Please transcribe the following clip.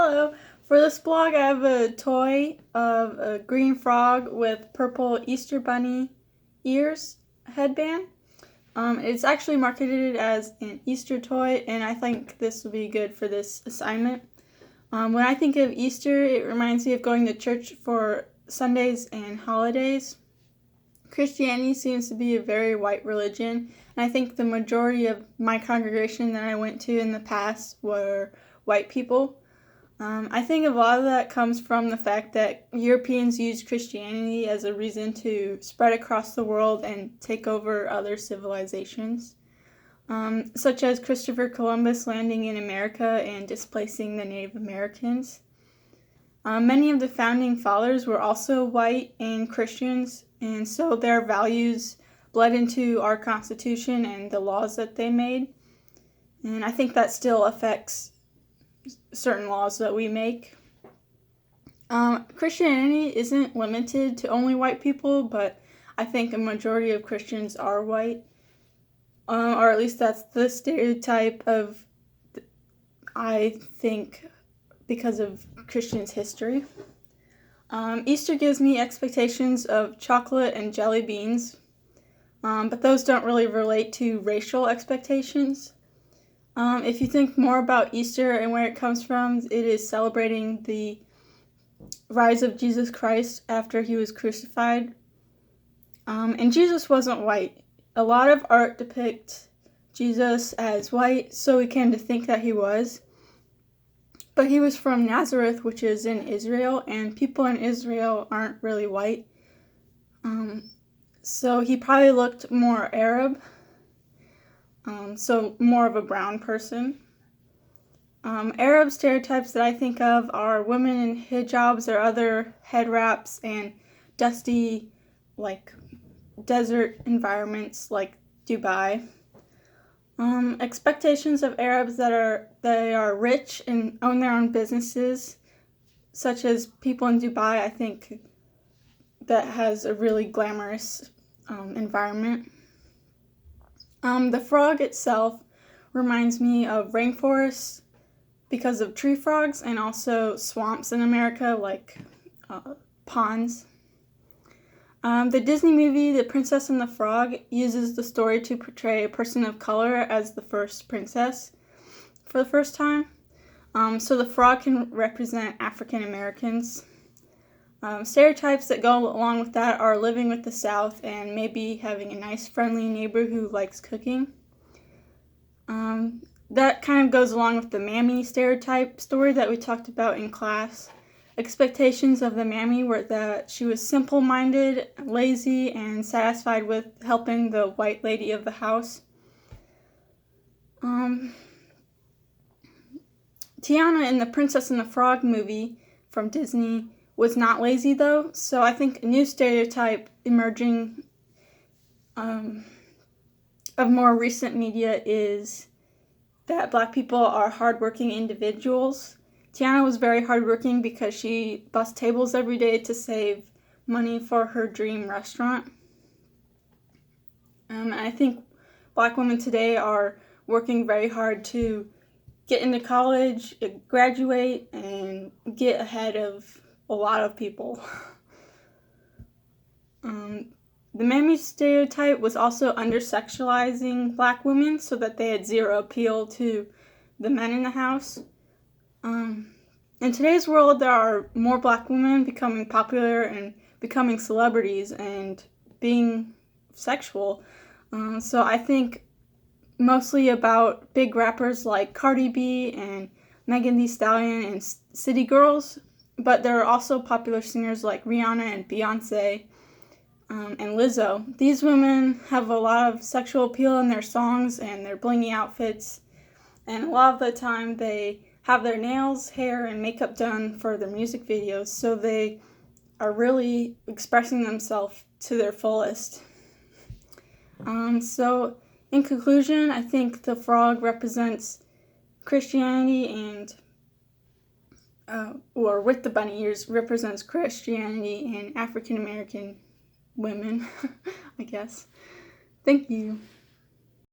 Hello. For this blog, I have a toy of a green frog with purple Easter bunny ears headband. It's actually marketed as an Easter toy, and I think this will be good for this assignment. When I think of Easter, it reminds me of going to church for Sundays and holidays. Christianity seems to be a very white religion, and I think the majority of my congregation that I went to in the past were white people. I think a lot of that comes from the fact that Europeans used Christianity as a reason to spread across the world and take over other civilizations, such as Christopher Columbus landing in America and displacing the Native Americans. Many of the founding fathers were also white and Christians, and so their values bled into our Constitution and the laws that they made. And I think that still affects certain laws that we make. Christianity isn't limited to only white people, but I think a majority of Christians are white. Or at least that's the stereotype of, I think, because of Christians' history. Easter gives me expectations of chocolate and jelly beans, but those don't really relate to racial expectations. If you think more about Easter and where it comes from, it is celebrating the rise of Jesus Christ after he was crucified. And Jesus wasn't white. A lot of art depicts Jesus as white, so we came to think that he was. But he was from Nazareth, which is in Israel, and people in Israel aren't really white. So he probably looked more Arab. So more of a brown person. Arab stereotypes that I think of are women in hijabs or other head wraps and dusty, desert environments like Dubai. Expectations of Arabs they are rich and own their own businesses, such as people in Dubai. I think that has a really glamorous environment. The frog itself reminds me of rainforests because of tree frogs and also swamps in America, like ponds. The Disney movie The Princess and the Frog uses the story to portray a person of color as the first princess for the first time. So the frog can represent African Americans. Stereotypes that go along with that are living with the South and maybe having a nice, friendly neighbor who likes cooking. That kind of goes along with the mammy stereotype story that we talked about in class. Expectations of the mammy were that she was simple-minded, lazy, and satisfied with helping the white lady of the house. Tiana in the Princess and the Frog movie from Disney was not lazy though, so I think a new stereotype emerging of more recent media is that Black people are hardworking individuals. Tiana was very hardworking because she bussed tables every day to save money for her dream restaurant. I think Black women today are working very hard to get into college, graduate, and get ahead of a lot of people. The mammy stereotype was also undersexualizing Black women so that they had zero appeal to the men in the house. In today's world, there are more Black women becoming popular and becoming celebrities and being sexual. So I think mostly about big rappers like Cardi B and Megan Thee Stallion and City Girls, but there are also popular singers like Rihanna and Beyonce and Lizzo. These women have a lot of sexual appeal in their songs and their blingy outfits, and a lot of the time they have their nails, hair, and makeup done for their music videos, so they are really expressing themselves to their fullest. So in conclusion, I think the frog represents Christianity and or with the bunny ears represents Christianity and African American women, I guess. Thank you.